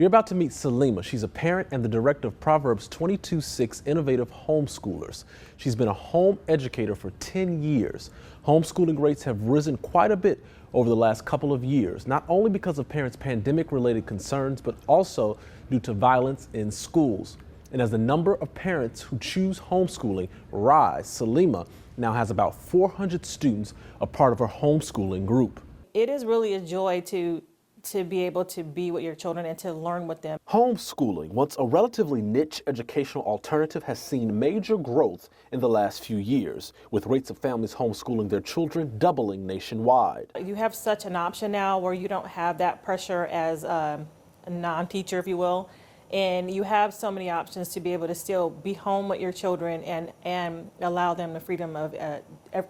You're about to meet Saleama. She's a parent and the director of Proverbs 22:6 Innovative Homeschoolers. She's been a home educator for 10 years. Homeschooling rates have risen quite a bit over the last couple of years, not only because of parents' pandemic-related concerns, but also due to violence in schools. And as the number of parents who choose homeschooling rise, Saleama now has about 400 students a part of her homeschooling group. It is really a joy to be able to be with your children and to learn with them. Homeschooling, once a relatively niche educational alternative, has seen major growth in the last few years, with rates of families homeschooling their children doubling nationwide. You have such an option now where you don't have that pressure as a non-teacher, if you will, and you have so many options to be able to still be home with your children and allow them the freedom of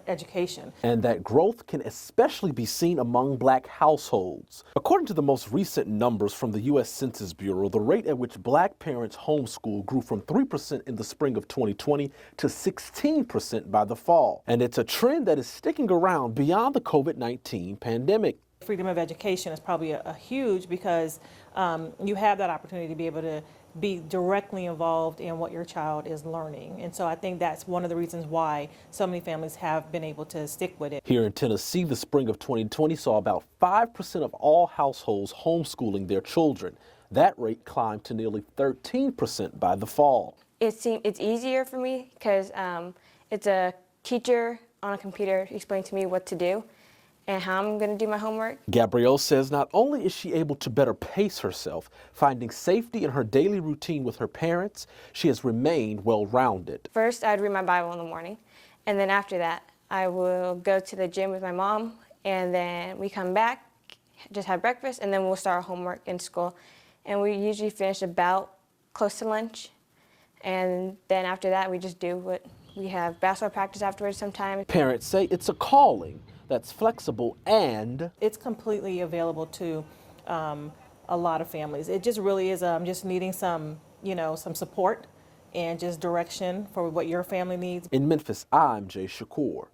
education. And that growth can especially be seen among Black households. According to the most recent numbers from the U.S. Census Bureau, the rate at which Black parents homeschool grew from 3% in the spring of 2020 to 16% by the fall. And it's a trend that is sticking around beyond the COVID-19 pandemic. Freedom of education is probably a huge, because you have that opportunity to be able to be directly involved in what your child is learning. And so I think that's one of the reasons why so many families have been able to stick with it. Here in Tennessee, the spring of 2020 saw about 5% of all households homeschooling their children. That rate climbed to nearly 13% by the fall. It's easier for me because it's a teacher on a computer explaining to me what to do and how I'm going to do my homework. Gabrielle says not only is she able to better pace herself, finding safety in her daily routine with her parents, she has remained well-rounded. First, I'd read my Bible in the morning, and then after that, I will go to the gym with my mom, and then we come back, just have breakfast, and then we'll start our homework in school. And we usually finish about close to lunch, and then after that, we just do what we have basketball practice afterwards sometimes. Parents say it's a calling that's flexible and it's completely available to a lot of families. It just really is just needing some support and just direction for what your family needs. In Memphis, I'm Jay Shakur.